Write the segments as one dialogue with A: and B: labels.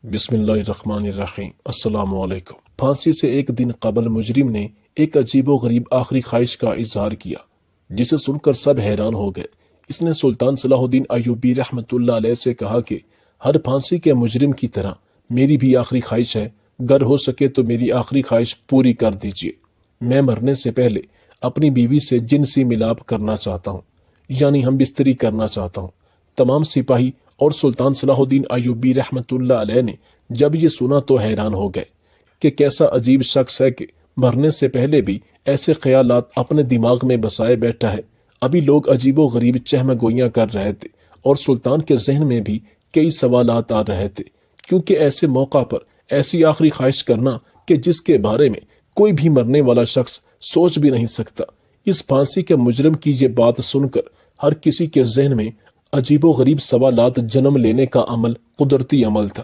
A: بسم اللہ الرحمن الرحیم۔ السلام علیکم۔ پھانسی سے ایک دن قبل مجرم نے ایک عجیب و غریب آخری خواہش کا اظہار کیا جسے سن کر سب حیران ہو گئے۔ اس نے سلطان صلاح الدین ایوبی رحمۃ اللہ علیہ سے کہا کہ ہر پھانسی کے مجرم کی طرح میری بھی آخری خواہش ہے، گر ہو سکے تو میری آخری خواہش پوری کر دیجیے۔ میں مرنے سے پہلے اپنی بیوی سے جنسی ملاپ کرنا چاہتا ہوں، یعنی ہم بستری کرنا چاہتا ہوں۔ تمام سپاہی اور سلطان صلاح الدین ایوبی رحمۃ اللہ علیہ نے جب یہ سنا تو حیران ہو گئے کہ کیسا عجیب شخص ہے کہ مرنے سے پہلے بھی ایسے خیالات اپنے دماغ میں بسائے بیٹھا ہے۔ ابھی لوگ عجیب و غریب چہم گوئیاں کر رہے تھے اور سلطان کے ذہن میں بھی کئی سوالات آ رہے تھے، کیونکہ ایسے موقع پر ایسی آخری خواہش کرنا کہ جس کے بارے میں کوئی بھی مرنے والا شخص سوچ بھی نہیں سکتا۔ اس پھانسی کے مجرم کی یہ بات سن کر ہر کسی کے ذہن میں عجیب و غریب سوالات جنم لینے کا عمل قدرتی عمل تھا۔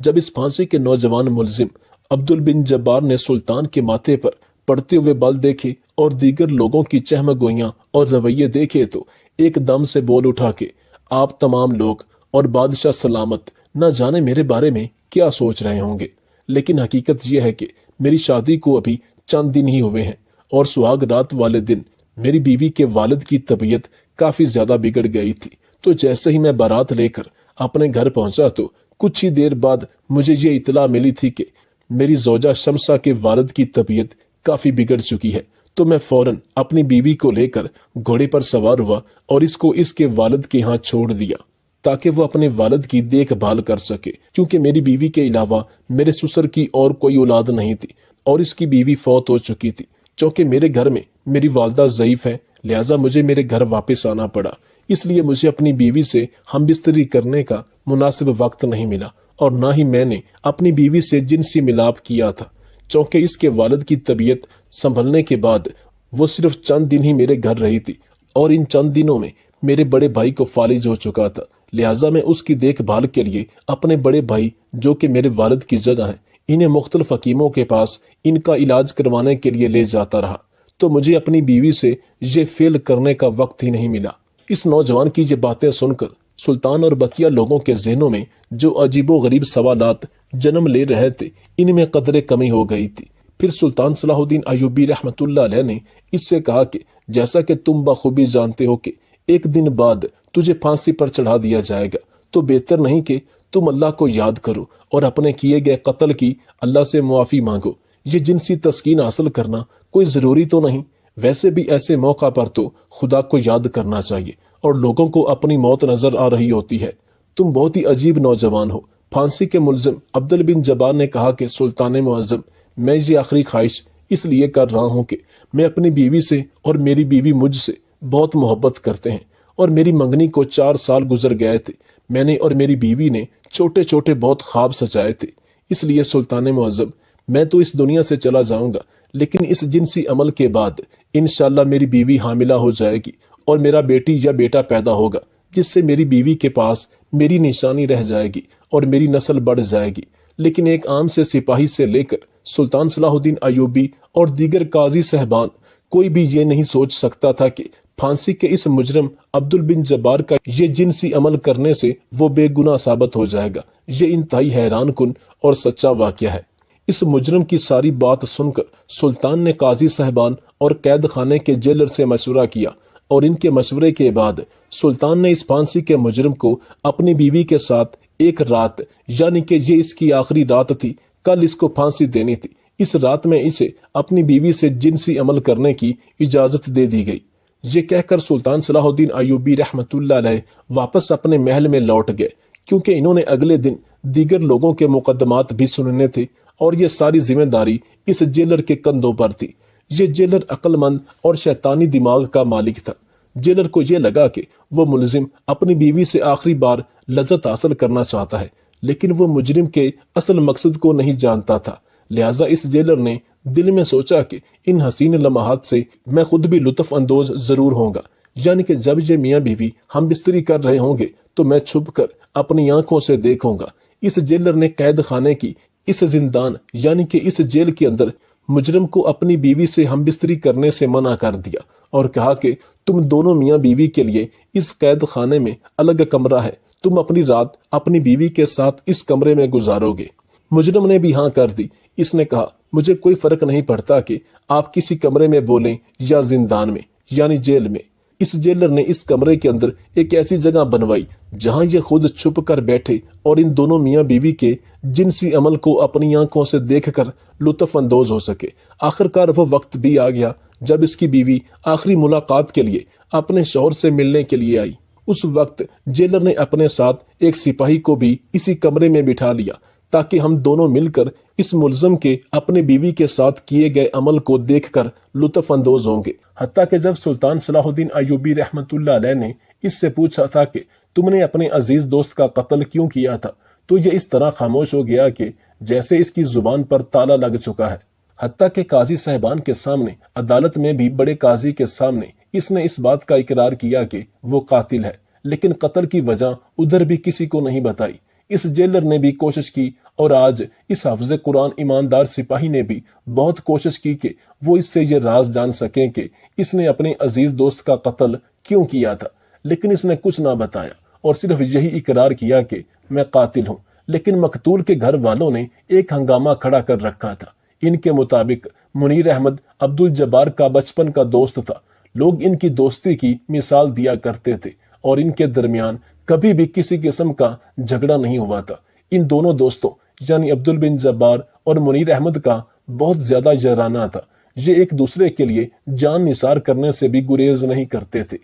A: جب اس پھانسی کے نوجوان ملزم عبدل بن جبار نے سلطان کے ماتھے پر پڑتے ہوئے بال دیکھے اور دیگر لوگوں کی چہم گوئیاں اور رویے دیکھے تو ایک دم سے بول اٹھا کہ آپ تمام لوگ اور بادشاہ سلامت نہ جانے میرے بارے میں کیا سوچ رہے ہوں گے، لیکن حقیقت یہ ہے کہ میری شادی کو ابھی چند دن ہی ہوئے ہیں اور سہاگ رات والے دن میری بیوی کے والد کی طبیعت کافی زیادہ بگڑ گئی تھی۔ تو جیسے ہی میں بارات لے کر اپنے گھر پہنچا تو کچھ ہی دیر بعد مجھے یہ اطلاع ملی تھی کہ میری زوجہ شمسہ کے والد کی طبیعت کافی بگڑ چکی ہے۔ تو میں فوراً اپنی بیوی کو لے کر گھوڑے پر سوار ہوا اور اس کو اس کے والد کے ہاں چھوڑ دیا تاکہ وہ اپنے والد کی دیکھ بھال کر سکے، کیونکہ میری بیوی کے علاوہ میرے سسر کی اور کوئی اولاد نہیں تھی اور اس کی بیوی فوت ہو چکی تھی۔ چونکہ میرے گھر میں میری والدہ ضعیف ہے، لہٰذا مجھے میرے گھر واپس آنا پڑا، اس لیے مجھے اپنی بیوی سے ہم بستری کرنے کا مناسب وقت نہیں ملا اور نہ ہی میں نے اپنی بیوی سے جنسی ملاپ کیا تھا۔ چونکہ اس کے والد کی طبیعت سنبھلنے کے بعد وہ صرف چند دن ہی میرے گھر رہی تھی اور ان چند دنوں میں میرے بڑے بھائی کو فالج ہو چکا تھا، لہٰذا میں اس کی دیکھ بھال کے لیے اپنے بڑے بھائی جو کہ میرے والد کی جگہ ہیں انہیں مختلف حکیموں کے پاس ان کا علاج کروانے کے لیے لے جاتا رہا، تو مجھے اپنی بیوی سے یہ فعل کرنے کا وقت ہی نہیں ملا۔ اس نوجوان کی یہ باتیں سن کر سلطان اور بقیہ لوگوں کے ذہنوں میں جو عجیب و غریب سوالات جنم لے رہے تھے ان میں قدرے کمی ہو گئی تھی۔ پھر سلطان صلاح الدین ایوبی رحمۃ اللہ علیہ نے اس سے کہا کہ جیسا کہ تم بخوبی جانتے ہو کہ ایک دن بعد تجھے پھانسی پر چڑھا دیا جائے گا، تو بہتر نہیں کہ تم اللہ کو یاد کرو اور اپنے کیے گئے قتل کی اللہ سے معافی مانگو۔ یہ جنسی تسکین حاصل کرنا کوئی ضروری تو نہیں، ویسے بھی ایسے موقع پر تو خدا کو یاد کرنا چاہیے اور لوگوں کو اپنی موت نظر آ رہی ہوتی ہے۔ تم بہت ہی عجیب نوجوان ہو۔ پھانسی کے ملزم عبدل بن جبار نے کہا کہ سلطان معظم، میں یہ آخری خواہش اس لیے کر رہا ہوں کہ میں اپنی بیوی سے اور میری بیوی مجھ سے بہت محبت کرتے ہیں اور میری منگنی کو 4 سال گزر گئے تھے۔ میں نے اور میری بیوی نے چھوٹے چھوٹے بہت خواب سجائے تھے، اس لیے سلطان معظم میں تو اس دنیا سے چلا جاؤں گا، لیکن اس جنسی عمل کے بعد انشاءاللہ میری بیوی حاملہ ہو جائے گی اور میرا بیٹی یا بیٹا پیدا ہوگا، جس سے میری بیوی کے پاس میری نشانی رہ جائے گی اور میری نسل بڑھ جائے گی۔ لیکن ایک عام سے سپاہی سے لے کر سلطان صلاح الدین ایوبی اور دیگر قاضی صاحبان کوئی بھی یہ نہیں سوچ سکتا تھا کہ پھانسی کے اس مجرم عبدل بن جبار کا یہ جنسی عمل کرنے سے وہ بے گناہ ثابت ہو جائے گا۔ یہ انتہائی حیران کن اور سچا واقعہ ہے۔ اس مجرم کی ساری بات سن کر سلطان نے قاضی صاحبان اور قید خانے کے جیلر سے مشورہ کیا اور ان کے مشورے کے بعد سلطان نے اس پھانسی کے مجرم کو اپنی بیوی کے ساتھ ایک رات، یعنی کہ یہ اس کی آخری رات تھی، کل اس کو پھانسی دینی تھی، اس رات میں اسے اپنی بیوی سے جنسی عمل کرنے کی اجازت دے دی گئی۔ یہ کہہ کر سلطان صلاح الدین ایوبی رحمۃ اللہ علیہ واپس اپنے محل میں لوٹ گئے، کیونکہ انہوں نے اگلے دن دیگر لوگوں کے مقدمات بھی سننے تھے اور یہ ساری ذمہ داری اس جیلر کے کندھوں پر تھی۔ یہ جیلر عقل مند اور شیطانی دماغ کا مالک تھا۔ جیلر کو یہ لگا کہ وہ ملزم اپنی بیوی سے آخری بار لذت حاصل کرنا چاہتا ہے، لیکن وہ مجرم کے اصل مقصد کو نہیں جانتا تھا، لہٰذا اس جیلر نے دل میں سوچا کہ ان حسین لمحات سے میں خود بھی لطف اندوز ضرور ہوں گا، یعنی کہ جب یہ میاں بیوی ہم بستری کر رہے ہوں گے تو میں چھپ کر اپنی آنکھوں سے دیکھوں گا۔ اس جیلر نے قید خانے کی اس زندان یعنی کہ اس جیل کے اندر مجرم کو اپنی بیوی سے ہم بستری کرنے سے منع کر دیا اور کہا کہ تم دونوں میاں بیوی کے لیے اس قید خانے میں الگ کمرہ ہے، تم اپنی رات اپنی بیوی کے ساتھ اس کمرے میں گزارو گے۔ مجرم نے بھی ہاں کر دی۔ اس نے کہا مجھے کوئی فرق نہیں پڑتا کہ آپ کسی کمرے میں بولیں یا زندان میں یعنی جیل میں۔ اس جیلر نے اس کمرے کے اندر ایک ایسی جگہ بنوائی جہاں یہ خود چھپ کر بیٹھے اور ان دونوں میاں بیوی کے جنسی عمل کو اپنی آنکھوں سے دیکھ کر لطف اندوز ہو سکے۔ آخرکار وہ وقت بھی آ گیا جب اس کی بیوی آخری ملاقات کے لیے اپنے شوہر سے ملنے کے لیے آئی۔ اس وقت جیلر نے اپنے ساتھ ایک سپاہی کو بھی اسی کمرے میں بٹھا لیا تاکہ ہم دونوں مل کر اس ملزم کے اپنے بیوی کے ساتھ کیے گئے عمل کو دیکھ کر لطف اندوز ہوں گے۔ حتیٰ کہ جب سلطان صلاح الدین ایوبی رحمت اللہ علیہ نے اس سے پوچھا تھا کہ تم نے اپنے عزیز دوست کا قتل کیوں کیا تھا تو یہ اس طرح خاموش ہو گیا کہ جیسے اس کی زبان پر تالا لگ چکا ہے۔ حتیٰ کہ قاضی صاحبان کے سامنے، عدالت میں بھی بڑے قاضی کے سامنے اس نے اس بات کا اقرار کیا کہ وہ قاتل ہے، لیکن قتل کی وجہ ادھر بھی کسی کو نہیں بتائی۔ اس جیلر نے بھی کوشش کی اور آج اس حافظ قرآن ایماندار سپاہی نے بھی بہت کوشش کی کہ وہ اس سے یہ راز جان سکیں کہ اس نے اپنے عزیز دوست کا قتل کیوں کیا تھا، لیکن اس نے کچھ نہ بتایا اور صرف یہی اقرار کیا کہ میں قاتل ہوں۔ لیکن مقتول کے گھر والوں نے ایک ہنگامہ کھڑا کر رکھا تھا۔ ان کے مطابق منیر احمد عبد الجبار کا بچپن کا دوست تھا۔ لوگ ان کی دوستی کی مثال دیا کرتے تھے اور ان کے درمیان کبھی بھی کسی قسم کا جھگڑا نہیں ہوا تھا۔ ان دونوں دوستوں یعنی عبد بن جبار اور منیر احمد کا بہت زیادہ یارانہ تھا۔ یہ ایک دوسرے کے لیے جان نثار کرنے سے بھی گریز نہیں کرتے تھے۔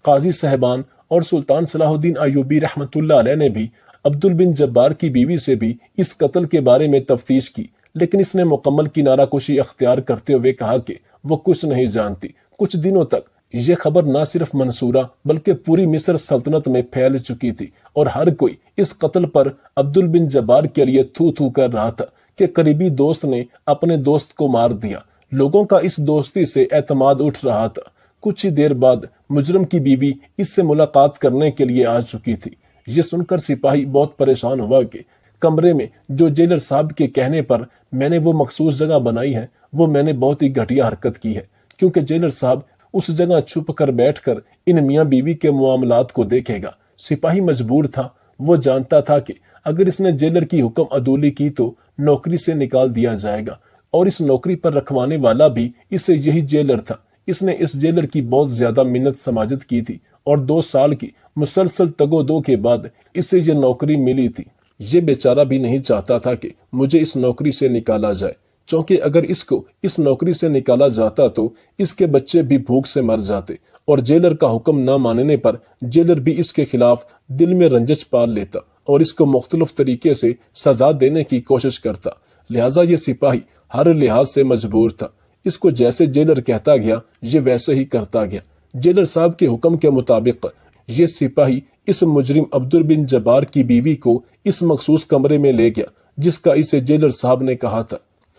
A: قاضی صاحبان اور سلطان صلاح الدین ایوبی رحمت اللہ علیہ نے بھی عبد بن جبار کی بیوی سے بھی اس قتل کے بارے میں تفتیش کی، لیکن اس نے مکمل کنارہ کشی اختیار کرتے ہوئے کہا کہ وہ کچھ نہیں جانتی۔ کچھ دنوں تک یہ خبر نہ صرف منصورہ بلکہ پوری مصر سلطنت میں پھیل چکی تھی اور ہر کوئی اس قتل پر عبد بن جبار کے لیے تھو تھو کر رہا تھا کہ قریبی دوست نے اپنے دوست کو مار دیا۔ لوگوں کا اس دوستی سے اعتماد اٹھ رہا تھا۔ کچھ ہی دیر بعد مجرم کی بیوی اس سے ملاقات کرنے کے لیے آ چکی تھی۔ یہ سن کر سپاہی بہت پریشان ہوا کہ کمرے میں جو جیلر صاحب کے کہنے پر میں نے وہ مخصوص جگہ بنائی ہے وہ میں نے بہت ہی گھٹیا حرکت کی ہے، کیونکہ جیلر صاحب اس جگہ چھپ کر بیٹھ کر ان میاں بیوی کے معاملات کو دیکھے گا۔ سپاہی مجبور تھا، وہ جانتا تھا کہ اگر اس نے جیلر کی حکم عدولی کی تو نوکری سے نکال دیا جائے گا اور اس نوکری پر رکھوانے والا بھی اسے یہی جیلر تھا۔ اس نے اس جیلر کی بہت زیادہ منت سماجت کی تھی اور 2 سال کی مسلسل تگو دو کے بعد اسے یہ نوکری ملی تھی۔ یہ بیچارہ بھی نہیں چاہتا تھا کہ مجھے اس نوکری سے نکالا جائے، چونکہ اگر اس کو اس نوکری سے نکالا جاتا تو اس کے بچے بھی بھوک سے مر جاتے اور جیلر کا حکم نہ ماننے پر جیلر بھی اس کے خلاف دل میں رنجش پال لیتا اور اس کو مختلف طریقے سے سزا دینے کی کوشش کرتا۔ لہٰذا یہ سپاہی ہر لحاظ سے مجبور تھا۔ اس کو جیسے جیلر کہتا گیا یہ ویسے ہی کرتا گیا۔ جیلر صاحب کے حکم کے مطابق یہ سپاہی اس مجرم عبد بن جبار کی بیوی کو اس مخصوص کمرے میں لے گیا جس کا اسے جیلر صاحب نے کہا تھا۔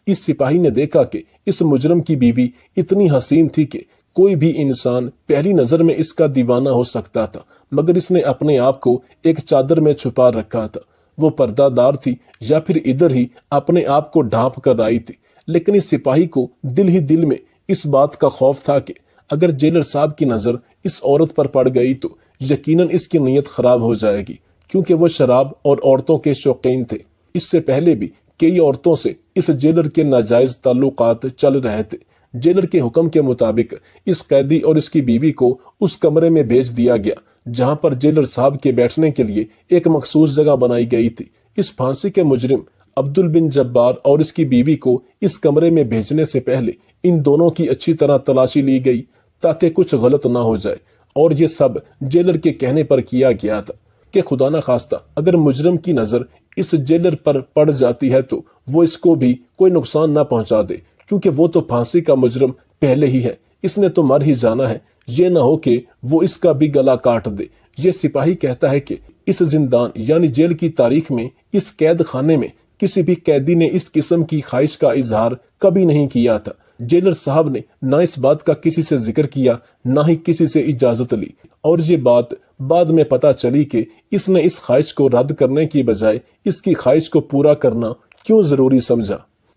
A: اس سپاہی نے دیکھا کہ اس مجرم کی بیوی اتنی حسین تھی کہ کوئی بھی انسان پہلی نظر میں اس کا دیوانہ ہو سکتا تھا، مگر اس نے اپنے آپ کو ایک چادر میں چھپا رکھا تھا۔ وہ پردہ دار تھی یا پھر ادھر ہی اپنے آپ کو ڈھانپ کر آئی تھی، لیکن اس سپاہی کو دل ہی دل میں اس بات کا خوف تھا کہ اگر جیلر صاحب کی نظر اس عورت پر پڑ گئی تو یقیناً اس کی نیت خراب ہو جائے گی، کیونکہ وہ شراب اور عورتوں کے شوقین تھے۔ اس سے پہلے بھی کئی عورتوں سے اس جیلر کے ناجائز تعلقات چل رہے تھے۔ جیلر کے حکم کے مطابق اس قیدی اور اس کی بیوی کو اس کمرے میں بھیج دیا گیا جہاں پر جیلر صاحب کے بیٹھنے کے لیے ایک مخصوص جگہ بنائی گئی تھی۔ اس پھانسی کے مجرم عبد بن جبار اور اس کی بیوی کو اس کمرے میں بھیجنے سے پہلے ان دونوں کی اچھی طرح تلاشی لی گئی تاکہ کچھ غلط نہ ہو جائے، اور یہ سب جیلر کے کہنے پر کیا گیا تھا کہ خدا نہ خواستہ اگر مجرم کی نظر اس جیلر پر پڑ جاتی ہے تو وہ اس کو بھی کوئی نقصان نہ پہنچا دے، کیونکہ وہ تو پھانسی کا مجرم پہلے ہی ہے، اس نے تو مر ہی جانا ہے، یہ نہ ہو کہ وہ اس کا بھی گلا کاٹ دے۔ یہ سپاہی کہتا ہے کہ اس زندان یعنی جیل کی تاریخ میں اس قید خانے میں کسی بھی قیدی نے اس قسم کی خواہش کا اظہار کبھی نہیں کیا تھا۔ جیلر صاحب نے نہ اس بات کا کسی سے ذکر کیا نہ ہی کسی سے اجازت لی، اور یہ بات بعد میں پتا چلی کہ اس نے اس خواہش کو رد کرنے کی بجائے اس کی خواہش کو پورا کرنا کیوں ضروری سمجھا۔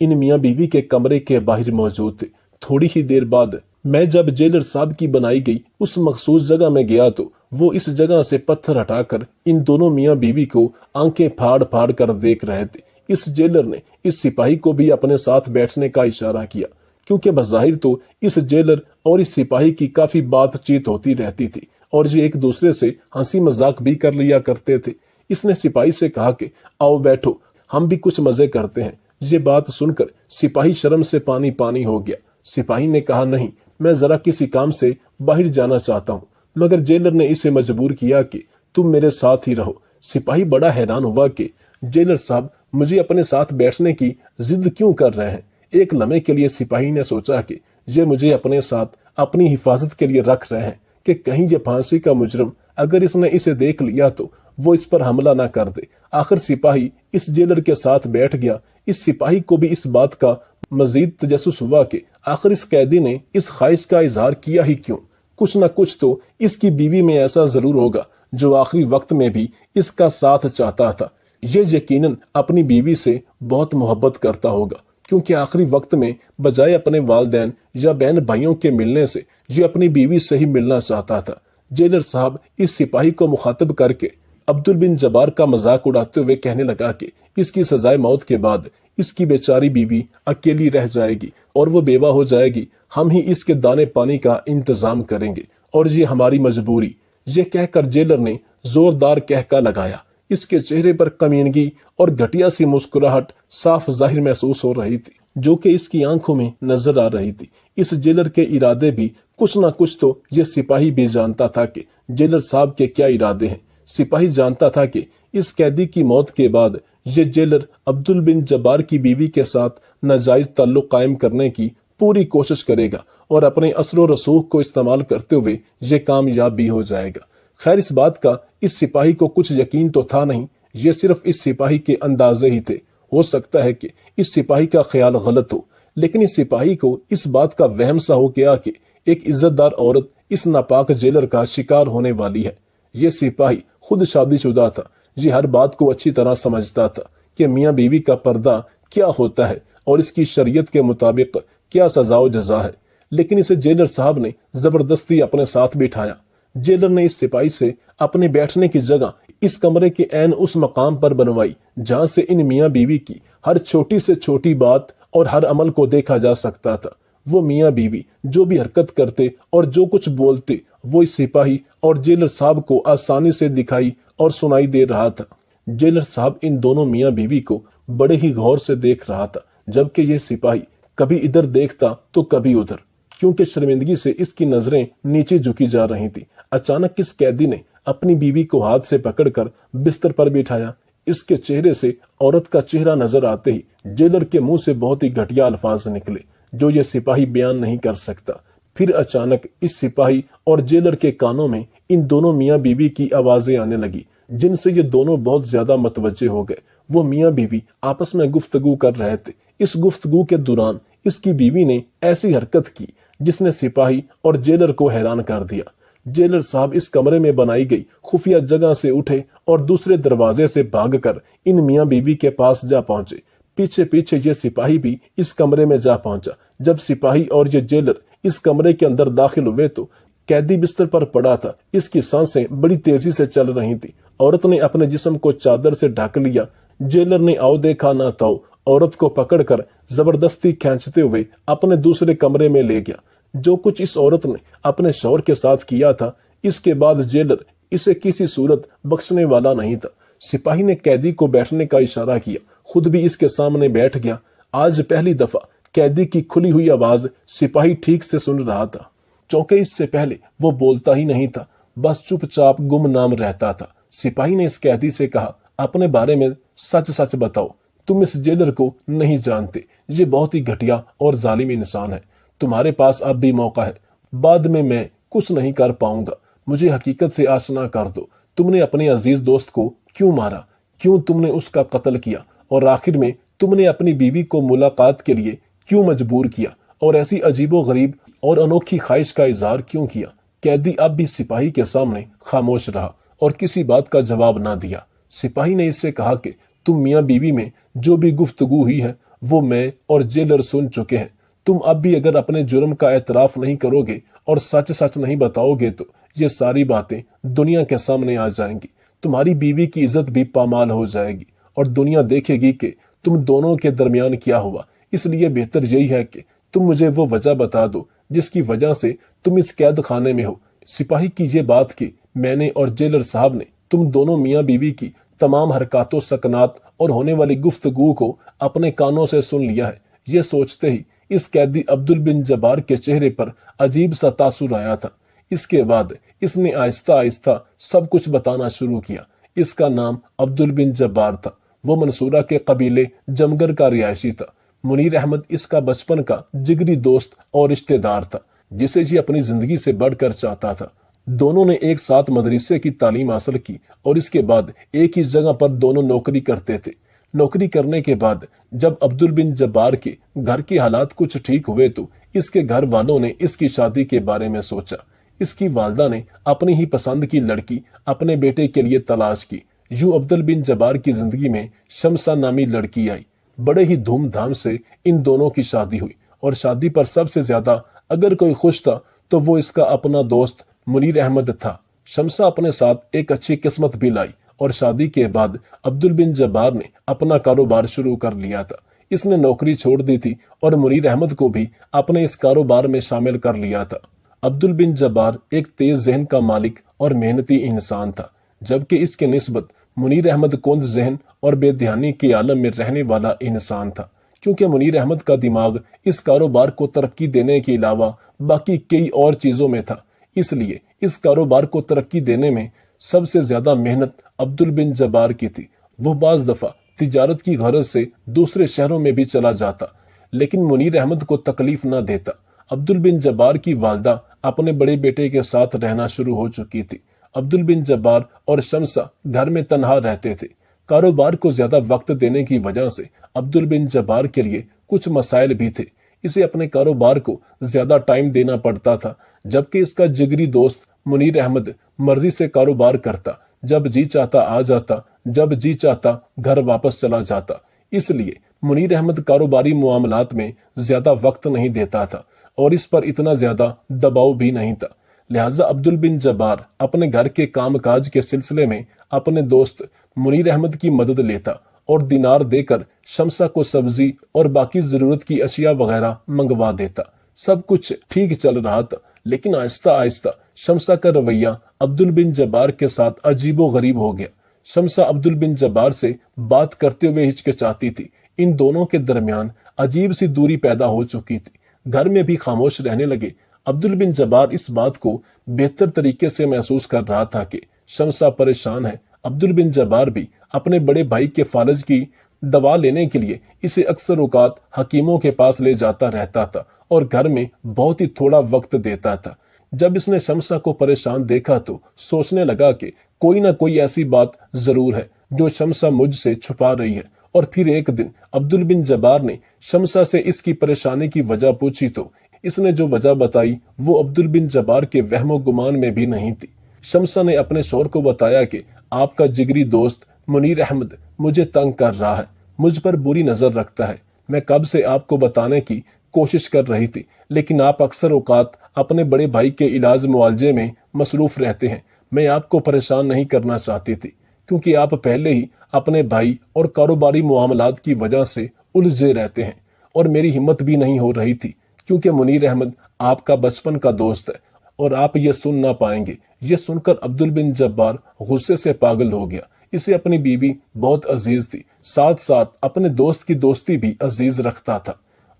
A: ان میاں بیوی کے کمرے کے باہر موجود تھے۔ تھوڑی ہی دیر بعد میں جب جیلر صاحب کی بنائی گئی اس مخصوص جگہ میں گیا تو وہ اس جگہ سے پتھر ہٹا کر ان دونوں میاں بیوی کو آنکھیں پھاڑ پھاڑ کر دیکھ رہے تھے۔ اس جیلر نے اس سپاہی کو بھی اپنے ساتھ بیٹھنے کا اشارہ کیا، کیونکہ بظاہر تو اس جیلر اور اس سپاہی کی کافی بات چیت ہوتی رہتی تھی اور یہ ایک دوسرے سے ہنسی مذاق بھی کر لیا کرتے تھے۔ اس نے سپاہی سے کہا کہ آؤ بیٹھو، ہم بھی کچھ مزے کرتے ہیں۔ یہ بات سن کر سپاہی شرم سے پانی پانی ہو گیا۔ سپاہی نے کہا نہیں، میں ذرا کسی کام سے باہر جانا چاہتا ہوں، مگر جیلر نے اسے مجبور کیا کہ تم میرے ساتھ ہی رہو۔ سپاہی بڑا حیران ہوا کہ جیلر صاحب مجھے اپنے ساتھ بیٹھنے کی ضد کیوں کر رہے ہیں۔ ایک لمحے کے لیے سپاہی نے سوچا کہ یہ مجھے اپنے ساتھ اپنی حفاظت کے لیے رکھ رہے ہیں کہ کہیں یہ پھانسی کا مجرم اگر اس نے اسے دیکھ لیا تو وہ اس پر حملہ نہ کر دے۔ آخر سپاہی اس جیلر کے ساتھ بیٹھ گیا۔ اس سپاہی کو بھی اس بات کا مزید تجسس ہوا کہ آخر اس قیدی نے اس خواہش کا اظہار کیا ہی کیوں۔ کچھ نہ کچھ تو اس کی بیوی میں ایسا ضرور ہوگا جو آخری وقت میں بھی اس کا ساتھ چاہتا تھا۔ یہ یقیناً اپنی بیوی سے بہت محبت کرتا ہوگا، کیونکہ آخری وقت میں بجائے اپنے والدین یا بہن بھائیوں کے ملنے سے یہ اپنی بیوی سے ہی ملنا چاہتا تھا۔ جیلر صاحب اس سپاہی کو مخاطب کر کے عبدل بن جبار کا مذاق اڑاتے ہوئے کہنے لگا کہ اس کی سزائے موت کے بعد اس کی بیچاری بیوی اکیلی رہ جائے گی اور وہ بیوہ ہو جائے گی۔ ہم ہی اس کے دانے پانی کا انتظام کریں گے اور یہ ہماری مجبوری۔ یہ کہہ کر جیلر نے زوردار کہکا لگایا۔ اس کے چہرے پر کمینگی اور گھٹیا سی مسکراہٹ صاف ظاہر محسوس ہو رہی تھی، جو کہ اس کی آنکھوں میں نظر آ رہی تھی۔ اس جیلر کے ارادے بھی کچھ نہ کچھ تو یہ سپاہی بھی جانتا تھا کہ جیلر صاحب کے کیا ارادے ہیں۔ سپاہی جانتا تھا کہ اس قیدی کی موت کے بعد یہ جیلر عبدل بن جبار کی بیوی کے ساتھ ناجائز تعلق قائم کرنے کی پوری کوشش کرے گا اور اپنے اثر و رسوخ کو استعمال کرتے ہوئے یہ کامیاب بھی ہو جائے گا۔ خیر اس بات کا اس سپاہی کو کچھ یقین تو تھا نہیں، یہ صرف اس سپاہی کے اندازے ہی تھے۔ ہو سکتا ہے کہ اس سپاہی کا خیال غلط ہو، لیکن اس سپاہی کو اس بات کا وہم سا ہو گیا کہ ایک عزت دار عورت اس ناپاک جیلر کا شکار ہونے والی ہے۔ یہ سپاہی خود شادی شدہ تھا، یہ ہر بات کو اچھی طرح سمجھتا تھا کہ میاں بیوی کا پردہ کیا ہوتا ہے اور اس کی شریعت کے مطابق کیا سزا و جزا ہے، لیکن اسے جیلر صاحب نے زبردستی اپنے ساتھ بٹھایا۔ جیلر نے اس سپاہی سے اپنے بیٹھنے کی جگہ اس کمرے کے عین اس مقام پر بنوائی جہاں سے ان میاں بیوی کی ہر چھوٹی سے چھوٹی بات اور ہر عمل کو دیکھا جا سکتا تھا۔ وہ میاں بیوی جو بھی حرکت کرتے اور جو کچھ بولتے وہ اس سپاہی اور جیلر صاحب کو آسانی سے دکھائی اور سنائی دے رہا تھا۔ جیلر صاحب ان دونوں میاں بیوی کو بڑے ہی غور سے دیکھ رہا تھا، جبکہ یہ سپاہی کبھی ادھر دیکھتا تو کبھی ادھر، کیونکہ شرمندگی سے اس کی نظریں نیچے جھکی جا رہی تھی۔ اچانک اس قیدی نے اپنی بیوی کو ہاتھ سے پکڑ کر بستر پر بٹھایا۔ اس کے چہرے سے عورت کا چہرہ نظر آتے ہی جیلر کے منہ سے بہت ہی گھٹیا الفاظ نکلے جو یہ سپاہی بیان نہیں کر سکتا۔ پھر اچانک اس سپاہی اور جیلر کے کانوں میں ان دونوں میاں بیوی کی آوازیں آنے لگی، جن سے یہ دونوں بہت زیادہ متوجہ ہو گئے۔ وہ میاں بیوی آپس میں گفتگو کر رہے تھے۔ اس گفتگو کے دوران اس کی بیوی نے ایسی حرکت کی جس نے سپاہی اور جیلر کو حیران کر دیا۔ جیلر صاحب اس کمرے میں بنائی گئی خفیہ جگہ سے اٹھے اور دوسرے دروازے سے بھاگ کر ان میاں بیوی کے پاس جا پہنچے۔ پیچھے پیچھے یہ سپاہی بھی اس کمرے میں جا پہنچا۔ جب سپاہی اور یہ جیلر اس کمرے کے اندر داخل ہوئے تو قیدی بستر پر پڑا تھا۔ اس کی سانسیں بڑی تیزی سے چل رہی تھی۔ عورت نے اپنے جسم کو چادر سے ڈھک لیا۔ جیلر نے آؤ دیکھا نہ تاؤ عورت کو پکڑ کر زبردستی کھینچتے ہوئے اپنے دوسرے کمرے میں لے گیا۔ جو کچھ اس عورت نے اپنے شوہر کے ساتھ کیا تھا، اس کے بعد جیلر اسے کسی صورت بخشنے والا نہیں تھا۔ سپاہی نے قیدی کو بیٹھنے کا اشارہ کیا، خود بھی اس کے سامنے بیٹھ گیا۔ آج پہلی دفعہ قیدی کی کھلی ہوئی آواز سپاہی ٹھیک سے سن رہا تھا، چونکہ اس سے پہلے وہ بولتا ہی نہیں تھا، بس چپ چاپ گمنام رہتا تھا۔ سپاہی نے اس قیدی سے کہا، اپنے بارے میں سچ سچ بتاؤ، تم اس جیلر کو نہیں جانتے، یہ بہت ہی گھٹیا اور ظالم انسان ہے۔ تمہارے پاس اب بھی موقع ہے، بعد میں کچھ نہیں کر پاؤں گا، مجھے حقیقت سے آشنا کر دو۔ تم نے اپنے عزیز دوست کو کیوں مارا؟ کیوں تم نے اس کا قتل کیا؟ اور آخر میں تم نے اپنی بیوی کو ملاقات کے لیے کیوں مجبور کیا اور ایسی عجیب و غریب اور انوکھی خواہش کا اظہار کیوں کیا؟ قیدی اب بھی سپاہی کے سامنے خاموش رہا اور کسی بات کا جواب نہ دیا۔ سپاہی نے اس سے کہا کہ تم میاں بیوی میں جو بھی گفتگو ہوئی ہے وہ میں اور جیلر سن چکے ہیں۔ تم اب بھی اگر اپنے جرم کا اعتراف نہیں کرو گے اور سچ سچ نہیں بتاؤ گے تو یہ ساری باتیں دنیا کے سامنے آ جائیں گی، تمہاری بیوی کی عزت بھی پامال ہو جائے گی اور دنیا دیکھے گی کہ تم دونوں کے درمیان کیا ہوا۔ اس لیے بہتر یہی ہے کہ تم مجھے وہ وجہ بتا دو جس کی وجہ سے تم اس قید خانے میں ہو۔ سپاہی کی یہ بات کہ میں نے اور جیلر صاحب نے تم دونوں میاں بیوی کی تمام حرکات و سکنات اور ہونے والی گفتگو کو اپنے کانوں سے سن لیا ہے، یہ سوچتے ہی اس قیدی عبدل بن جبار کے چہرے پر عجیب سا تاثر آیا تھا۔ اس کے بعد اس نے آہستہ آہستہ سب کچھ بتانا شروع کیا۔ اس کا نام عبدل بن جبار تھا، وہ منصورہ کے قبیلے جمگر کا رہائشی تھا۔ منیر احمد اس کا بچپن کا جگری دوست اور رشتہ دار تھا جسے یہ اپنی زندگی سے بڑھ کر چاہتا تھا۔ دونوں نے ایک ساتھ مدرسے کی تعلیم حاصل کی اور اس کے بعد ایک ہی جگہ پر دونوں نوکری کرتے تھے۔ نوکری کرنے کے بعد جب عبدل بن جبار کے گھر کے حالات کچھ ٹھیک ہوئے تو اس کے گھر والوں نے اس کی شادی کے بارے میں سوچا۔ اس کی والدہ نے اپنی ہی پسند کی لڑکی اپنے بیٹے کے لیے تلاش کی۔ یوں عبدل بن جبار کی زندگی میں شمسہ نامی لڑکی آئی۔ بڑے ہی دھوم دھام سے ان دونوں کی شادی ہوئی اور شادی پر سب سے زیادہ اگر کوئی خوش تھا تو وہ اس کا اپنا دوست منیر احمد تھا۔ شمسہ اپنے ساتھ ایک اچھی قسمت بھی لائی اور شادی کے بعد عبدل بن جبار نے اپنا کاروبار شروع کر لیا تھا۔ اس نے نوکری چھوڑ دی تھی اور منیر احمد کو بھی اپنے اس کاروبار میں شامل کر لیا تھا۔ عبدل بن جبار ایک تیز ذہن کا مالک اور محنتی انسان تھا، جبکہ اس کے نسبت منیر احمد کند ذہن اور بے دھیانی کے عالم میں رہنے والا انسان تھا، کیونکہ منیر احمد کا دماغ اس کاروبار کو ترقی دینے کے علاوہ باقی کئی اور چیزوں میں تھا۔ اس لیے اس کاروبار کو ترقی دینے میں سب سے زیادہ محنت عبدل بن جبار کی تھی۔ وہ بعض دفعہ تجارت کی غرض سے دوسرے شہروں میں بھی چلا جاتا لیکن منیر احمد کو تکلیف نہ دیتا۔ عبدل بن جبار کی والدہ اپنے بڑے بیٹے کے ساتھ رہنا شروع ہو چکی تھی۔ عبدل بن جبار اور شمسہ گھر میں تنہا رہتے تھے۔ کاروبار کو زیادہ وقت دینے کی وجہ سے عبدل بن جبار کے لیے کچھ مسائل بھی تھے۔ اسے اپنے کاروبار کو زیادہ ٹائم دینا پڑتا تھا، جبکہ اس کا جگری دوست منیر احمد مرضی سے کاروبار کرتا، جب جی چاہتا آ جاتا، جب جی چاہتا گھر واپس چلا جاتا۔ اس لیے منیر احمد کاروباری معاملات میں زیادہ وقت نہیں دیتا تھا اور اس پر اتنا زیادہ دباؤ بھی نہیں تھا۔ لہٰذا عبدل بن جبار اپنے گھر کے کام کاج کے سلسلے میں اپنے دوست منیر احمد کی مدد لیتا اور دینار دے کر شمسہ کو سبزی اور باقی ضرورت کی اشیاء وغیرہ منگوا دیتا۔ سب کچھ ٹھیک چل رہا تھا، لیکن آہستہ آہستہ شمسہ کا رویہ عبدل بن جبار کے ساتھ عجیب و غریب ہو گیا۔ شمسہ عبدل بن جبار سے بات کرتے ہوئے ہچکچاتی تھی۔ ان دونوں کے درمیان عجیب سی دوری پیدا ہو چکی تھی۔ گھر میں بھی خاموش رہنے لگے۔ عبدل بن جبار اس بات کو بہتر طریقے سے محسوس کر رہا تھا کہ شمسہ پریشان ہے۔ عبدل بن جبار بھی اپنے بڑے بھائی کے فالج کی دوا لینے کے لیے اسے اکثر اوقات حکیموں کے پاس لے جاتا رہتا تھا اور گھر میں بہت ہی تھوڑا وقت دیتا تھا۔ جب اس نے شمسہ کو پریشان دیکھا تو سوچنے لگا کہ کوئی نہ کوئی ایسی بات ضرور ہے جو شمسہ مجھ سے چھپا رہی ہے، اور پھر ایک دن عبدل بن جبار نے شمسہ سے اس کی پریشانی کی وجہ پوچھی تو اس نے جو وجہ بتائی وہ عبدل بن جبار کے وہم و گمان میں بھی نہیں تھی۔ شمسہ نے اپنے شوہر کو بتایا کہ آپ کا جگری دوست منیر احمد مجھے تنگ کر رہا ہے، مجھ پر بری نظر رکھتا ہے۔ میں کب سے آپ کو بتانے کی کوشش کر رہی تھی، لیکن آپ اکثر اوقات اپنے بڑے بھائی کے علاج معالجے میں مصروف رہتے ہیں۔ میں آپ کو پریشان نہیں کرنا چاہتی تھی، کیونکہ آپ پہلے ہی اپنے بھائی اور کاروباری معاملات کی وجہ سے الجھے رہتے ہیں، اور میری ہمت بھی نہیں ہو رہی تھی کیونکہ منیر احمد آپ کا بچپن کا دوست ہے اور آپ یہ سن نہ پائیں گے۔ یہ سن کر عبدل بن جبار غصے سے پاگل ہو گیا۔ اسے اپنی بیوی بہت عزیز تھی، ساتھ ساتھ اپنے دوست کی دوستی بھی عزیز رکھتا تھا۔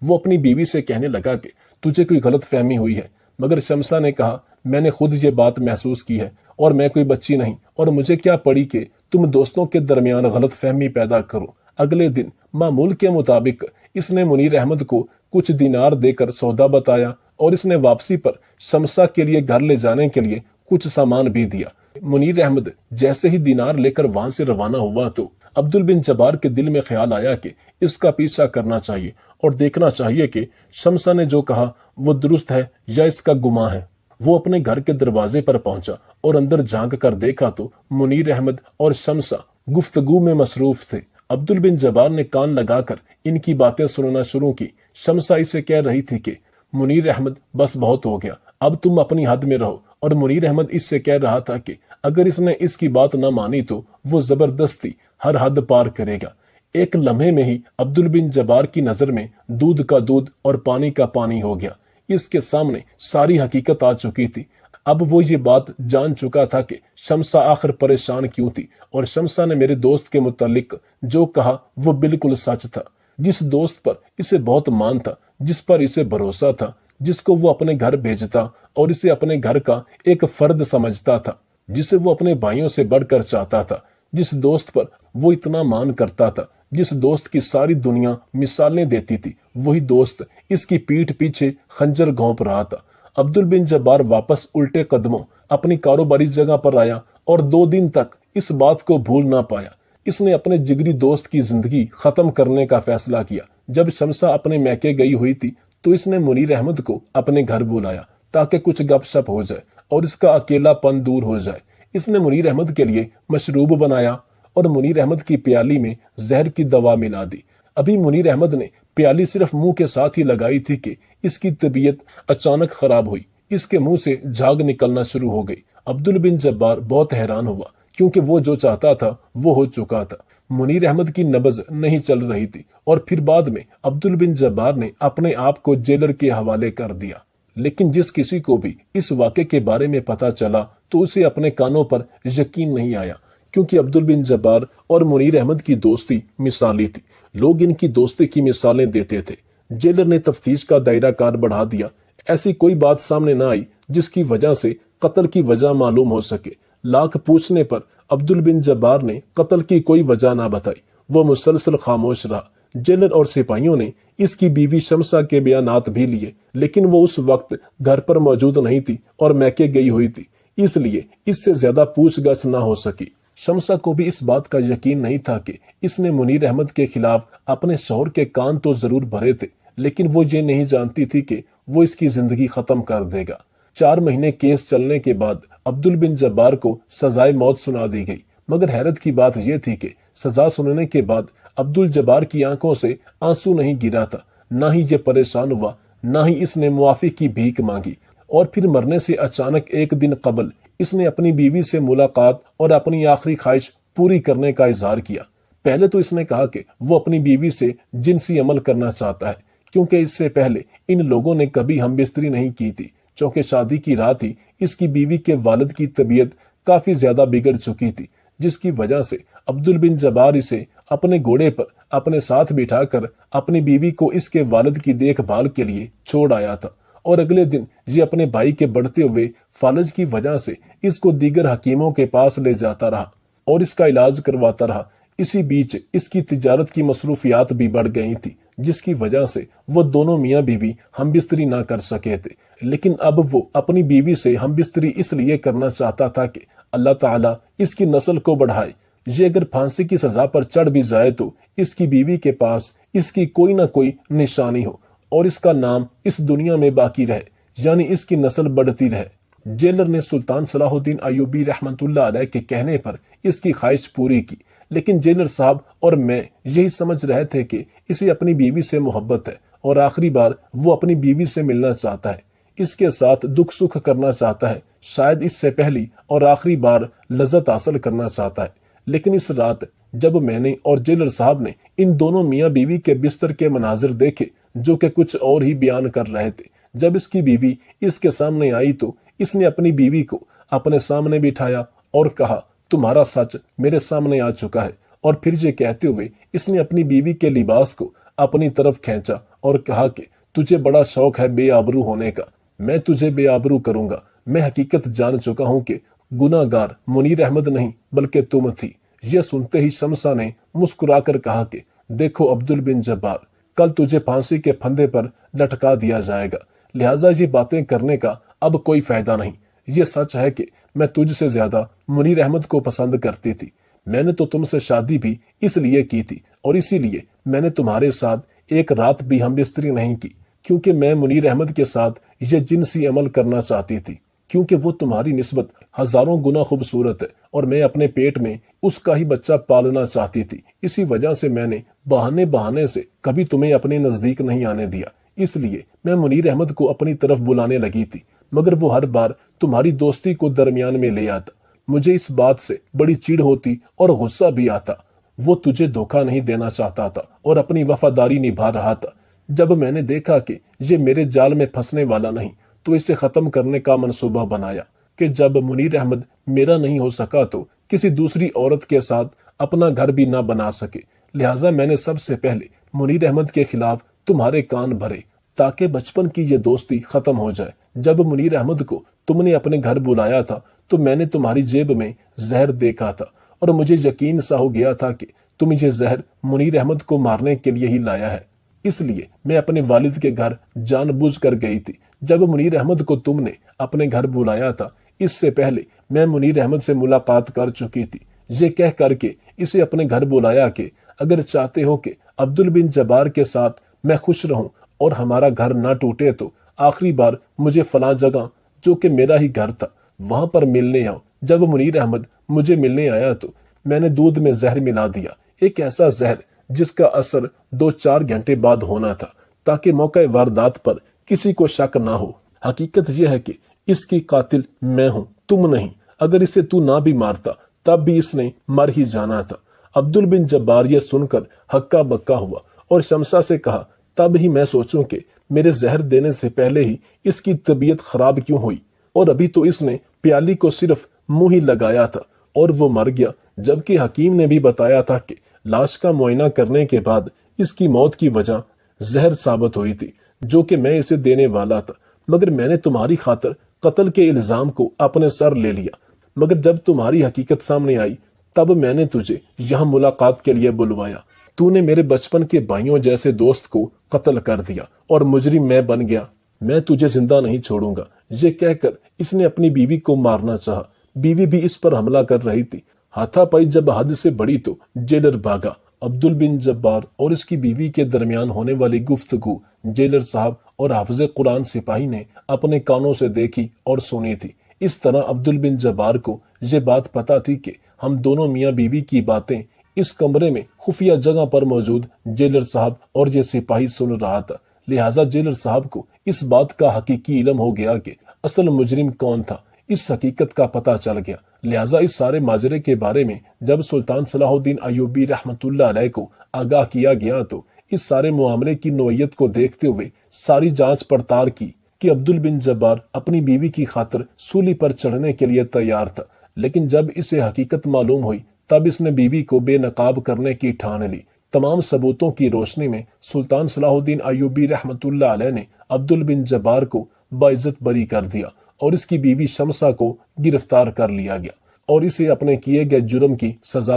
A: وہ اپنی بیوی سے کہنے لگا کہ تجھے کوئی غلط فہمی ہوئی ہے، مگر شمسہ نے کہا میں نے خود یہ بات محسوس کی ہے اور میں کوئی بچی نہیں، اور مجھے کیا پڑی کہ تم دوستوں کے درمیان غلط فہمی پیدا کرو۔ اگلے دن معمول کے مطابق اس نے منیر احمد کو کچھ دینار دے کر سودا بتایا اور اس نے واپسی پر شمسہ کے لیے گھر لے جانے کے لیے کچھ سامان بھی دیا۔ منیر احمد جیسے ہی دینار لے کر وہاں سے روانہ ہوا تو عبدل بن جبار کے دل میں خیال آیا کہ اس کا پیچھا کرنا چاہیے اور دیکھنا چاہیے کہ شمسہ نے جو کہا وہ درست ہے یا اس کا گمان ہے۔ وہ اپنے گھر کے دروازے پر پہنچا اور اندر جھانک کر دیکھا تو منیر احمد اور شمسہ گفتگو میں مصروف تھے۔ عبدل بن جبار نے کان لگا کر ان کی باتیں سننا شروع کی۔ شمسا اسے کہہ رہی تھی کہ منیر احمد بس بہت ہو گیا، اب تم اپنی حد میں رہو، اور منیر احمد اس سے کہہ رہا تھا کہ اگر اس نے اس کی بات نہ مانی تو وہ زبردستی ہر حد پار کرے گا۔ ایک لمحے میں ہی عبدل بن جبار کی نظر میں دودھ کا دودھ اور پانی کا پانی ہو گیا۔ اس کے سامنے ساری حقیقت آ چکی تھی۔ اب وہ یہ بات جان چکا تھا کہ شمسا آخر پریشان کیوں تھی، اور شمسا نے میرے دوست کے متعلق جو کہا وہ بالکل سچ تھا۔ جس دوست پر اسے بہت مان تھا، جس پر اسے بھروسہ تھا، جس کو وہ اپنے گھر بھیجتا اور اسے اپنے گھر کا ایک فرد سمجھتا تھا، جسے وہ اپنے بھائیوں سے بڑھ کر چاہتا تھا، جس دوست پر وہ اتنا مان کرتا تھا، جس دوست کی ساری دنیا مثالیں دیتی تھی، وہی دوست اس کی پیٹھ پیچھے خنجر گھونپ رہا تھا۔ عبدل بن جبار واپس الٹے قدموں اپنی کاروباری جگہ پر آیا اور 2 دن تک اس بات کو بھول نہ پایا۔ اس نے اپنے جگری دوست کی زندگی ختم کرنے کا فیصلہ کیا۔ جب شمسا اپنے میکے گئی ہوئی تھی تو اس نے منیر احمد کو اپنے گھر بلایا تاکہ کچھ گپ شپ ہو جائے اور اس کا اکیلا پن دور ہو جائے۔ اس نے منیر احمد کے لیے مشروب بنایا اور منیر احمد کی پیالی میں زہر کی دوا ملا دی۔ ابھی منیر احمد نے پیالی صرف منہ کے ساتھ ہی لگائی تھی کہ اس کی طبیعت اچانک خراب ہوئی۔ اس کے منہ سے جھاگ نکلنا شروع ہو گئی۔ عبدل بن جبار بہت حیران ہوا کیونکہ وہ جو چاہتا تھا وہ ہو چکا تھا۔ منیر احمد کی نبض نہیں چل رہی تھی اور پھر بعد میں عبدل بن جبار نے اپنے آپ کو جیلر کے حوالے کر دیا۔ لیکن جس کسی کو بھی اس واقعے کے بارے میں پتا چلا تو اسے اپنے کانوں پر یقین نہیں آیا، کیونکہ عبدل بن جبار اور منیر احمد کی دوستی مثالی تھی۔ لوگ ان کی دوستی کی مثالیں دیتے تھے۔ جیلر نے تفتیش کا دائرہ کار بڑھا دیا۔ ایسی کوئی بات سامنے نہ آئی جس کی وجہ سے قتل کی وجہ معلوم ہو سکے۔ لاکھ پوچھنے پر عبدل بن جبار نے قتل کی کوئی وجہ نہ بتائی۔ وہ مسلسل خاموش رہا۔ جیلر اور سپاہیوں نے اس کی بیوی شمسا کے بیانات بھی لیے، لیکن وہ اس وقت گھر پر موجود نہیں تھی اور میکے گئی ہوئی تھی، اس لیے اس سے زیادہ پوچھ گچھ نہ ہو سکی۔ شمسا کو بھی اس بات کا یقین نہیں تھا کہ اس نے منیر احمد کے خلاف اپنے شوہر کے کان تو ضرور بھرے تھے، لیکن وہ یہ نہیں جانتی تھی کہ وہ اس کی زندگی ختم کر دے گا۔ 4 مہینے کیس چلنے کے بعد عبدل بن جبار کو سزائے موت سنا دی گئی، مگر حیرت کی بات یہ تھی کہ سزا سننے کے بعد عبدل جبار کی آنکھوں سے آنسو نہیں گرا تھا، نہ ہی یہ پریشان ہوا، نہ ہی اس نے معافی کی بھیک مانگی۔ اور پھر مرنے سے اچانک ایک دن قبل اس نے اپنی بیوی سے ملاقات اور اپنی آخری خواہش پوری کرنے کا اظہار کیا۔ پہلے تو اس نے کہا کہ وہ اپنی بیوی سے جنسی عمل کرنا چاہتا ہے، کیونکہ اس سے پہلے ان لوگوں نے کبھی ہم بستری نہیں کی تھی، چونکہ شادی کی رات ہی اس کی بیوی کے والد کی طبیعت کافی زیادہ بگڑ چکی تھی، جس کی وجہ سے عبدل بن جبار اسے اپنے گھوڑے پر اپنے ساتھ بٹھا کر اپنی بیوی کو اس کے والد کی دیکھ بھال کے لیے چھوڑ آیا تھا، اور اگلے دن یہ اپنے بھائی کے بڑھتے ہوئے فالج کی وجہ سے اس کو دیگر حکیموں کے پاس لے جاتا رہا اور اس کا علاج کرواتا رہا۔ اسی بیچ اس کی تجارت کی مصروفیات بھی بڑھ گئی تھی، جس کی وجہ سے وہ دونوں میاں بیوی ہم بستری نہ کر سکے تھے۔ لیکن اب وہ اپنی بیوی سے ہم بستری اس لیے کرنا چاہتا تھا کہ اللہ تعالیٰ اس کی نسل کو بڑھائے۔ یہ اگر پھانسی کی سزا پر چڑھ بھی جائے تو اس کی بیوی کے پاس اس کی کوئی نہ کوئی نشانی ہو اور اس کا نام اس دنیا میں باقی رہے، یعنی اس کی نسل بڑھتی رہے۔ جیلر نے سلطان صلاح الدین ایوبی رحمت اللہ علیہ کے کہنے پر اس کی خواہش پوری کی، لیکن جیلر صاحب اور میں یہی سمجھ رہے تھے کہ اسے اپنی بیوی سے محبت ہے اور آخری بار وہ اپنی بیوی سے ملنا چاہتا ہے، اس کے ساتھ دکھ سکھ کرنا چاہتا ہے، شاید اس سے پہلی اور آخری بار لذت حاصل کرنا چاہتا ہے۔ لیکن اس رات جب میں نے اور جیلر صاحب نے ان دونوں میاں بیوی کے بستر کے مناظر دیکھے جو کہ کچھ اور ہی بیان کر رہے تھے، جب اس کی بیوی اس کے سامنے آئی تو اس نے اپنی بیوی کو اپنے سامنے بٹھایا اور کہا، تمہارا سچ میرے سامنے آ چکا ہے۔ اور پھر یہ کہتے ہوئے اس نے اپنی بیوی کے لباس کو اپنی طرف کھینچا اور کہا کہ تجھے بڑا شوق ہے بے آبرو ہونے کا، میں تجھے بے آبرو کروں گا۔ میں حقیقت جان چکا ہوں کہ گناہ گار منیر احمد نہیں بلکہ تم تھی۔ یہ سنتے ہی شمسا نے مسکرا کر کہا کہ دیکھو عبدل بن جبار، کل تجھے پھانسی کے پھندے پر لٹکا دیا جائے گا، لہٰذا یہ باتیں کرنے کا اب کوئی فائدہ نہیں۔ یہ سچ ہے کہ میں تجھ سے زیادہ منیر احمد کو پسند کرتی تھی۔ میں نے تو تم سے شادی بھی اس لیے کی تھی اور اسی لیے میں نے تمہارے ساتھ ایک رات بھی ہم بستری نہیں کی، کیونکہ میں منیر احمد کے ساتھ یہ جنسی عمل کرنا چاہتی تھی، کیونکہ وہ تمہاری نسبت ہزاروں گنا خوبصورت ہے اور میں اپنے پیٹ میں اس کا ہی بچہ پالنا چاہتی تھی۔ اسی وجہ سے میں نے بہانے سے کبھی تمہیں اپنے نزدیک نہیں آنے دیا۔ اس لیے میں منیر احمد کو اپنی طرف بلانے لگی تھی، مگر وہ ہر بار تمہاری دوستی کو درمیان میں لے آتا۔ مجھے اس بات سے بڑی چڑ ہوتی اور غصہ بھی آتا۔ وہ تجھے دھوکہ نہیں دینا چاہتا تھا اور اپنی وفاداری نبھا رہا تھا۔ جب میں نے دیکھا کہ یہ میرے جال میں پھنسنے والا نہیں تو اسے ختم کرنے کا منصوبہ بنایا کہ جب منیر احمد میرا نہیں ہو سکا تو کسی دوسری عورت کے ساتھ اپنا گھر بھی نہ بنا سکے، لہٰذا میں نے سب سے پہلے منیر احمد کے خلاف تمہارے کان بھرے تاکہ بچپن کی یہ دوستی ختم ہو جائے۔ جب منیر احمد کو تم نے اپنے گھر بلایا تھا تو میں نے تمہاری جیب میں زہر دیکھا تھا اور مجھے یقین سا ہو گیا تھا کہ تم یہ زہر منیر احمد کو مارنے کے لیے ہی لایا ہے۔ اس لیے میں اپنے والد کے گھر جان بوجھ کر گئی تھی۔ جب منیر احمد کو تم نے اپنے گھر بلایا تھا اس سے پہلے میں منیر احمد سے ملاقات کر چکی تھی، یہ کہہ کر کے اسے اپنے گھر بلایا کہ اگر چاہتے ہو کہ عبدل بن جبار کے ساتھ میں خوش رہوں اور ہمارا گھر نہ ٹوٹے تو آخری بار مجھے فلاں جگہ جو کہ میرا ہی گھر تھا وہاں پر ملنے آؤ۔ جب منیر احمد مجھے ملنے آیا تو میں نے دودھ میں زہر ملا دیا، ایک ایسا زہر جس کا اثر 2-4 گھنٹے بعد ہونا تھا تاکہ موقع واردات پر کسی کو شک نہ ہو۔ حقیقت یہ ہے کہ اس کی قاتل میں ہوں، تم نہیں۔ اگر اسے تو نہ بھی مارتا تب بھی اس نے مر ہی جانا تھا۔ عبدل بن جبار یہ سن کر ہکا بکا ہوا اور شمسا سے کہا تب ہی میں سوچوں کہ میرے زہر دینے سے پہلے ہی اس کی طبیعت خراب کیوں ہوئی، اور ابھی تو اس نے پیالی کو صرف منہ ہی لگایا تھا اور وہ مر گیا، جبکہ حکیم نے بھی بتایا تھا کہ لاش کا معائنہ کرنے کے بعد اس کی موت کی وجہ زہر ثابت ہوئی تھی جو کہ میں اسے دینے والا تھا، مگر میں نے تمہاری خاطر قتل کے الزام کو اپنے سر لے لیا۔ مگر جب تمہاری حقیقت سامنے آئی تب میں نے تجھے یہاں ملاقات کے لیے بلوایا۔ تو نے میرے بچپن کے بھائیوں جیسے دوست کو قتل کر دیا اور مجرم میں بن گیا۔ میں تجھے زندہ نہیں چھوڑوں گا، یہ کہہ کر اس نے اپنی بیوی کو مارنا چاہا۔ بیوی بھی اس پر حملہ کر رہی تھی۔ ہاتھا پائی جب حد سے بڑی تو جیلر بھاگا۔ عبدل بن جبار اور اس کی بیوی کے درمیان ہونے والی گفتگو جیلر صاحب اور حافظ قرآن سپاہی نے اپنے کانوں سے دیکھی اور سنی تھی۔ اس طرح عبدل بن جبار کو یہ بات پتا تھی کہ ہم دونوں میاں بیوی کی باتیں اس کمرے میں خفیہ جگہ پر موجود جیلر صاحب اور یہ سپاہی سن رہا تھا، لہٰذا جیلر صاحب کو اس بات کا حقیقی علم ہو گیا کہ اصل مجرم کون تھا۔ اس حقیقت کا پتہ چل گیا، لہٰذا اس سارے ماجرے کے بارے میں جب سلطان صلاح الدین ایوبی رحمۃ اللہ علیہ کو آگاہ کیا گیا تو اس سارے معاملے کی نوعیت کو دیکھتے ہوئے ساری جانچ پڑتال کی کہ عبدل بن جبار اپنی بیوی کی خاطر سولی پر چڑھنے کے لیے تیار تھا، لیکن جب اسے حقیقت معلوم ہوئی تب اس نے بیوی کو بے نقاب کرنے کی ٹھان لی۔ تمام ثبوتوں کی روشنی میں سلطان صلاح الدین ایوبی رحمۃ اللہ علیہ نے عبدل بن جبار کو باعزت بری کر دیا اور اس کی بیوی شمسا کو گرفتار کر لیا گیا اور اسے اپنے کیے گئے جرم کی سزا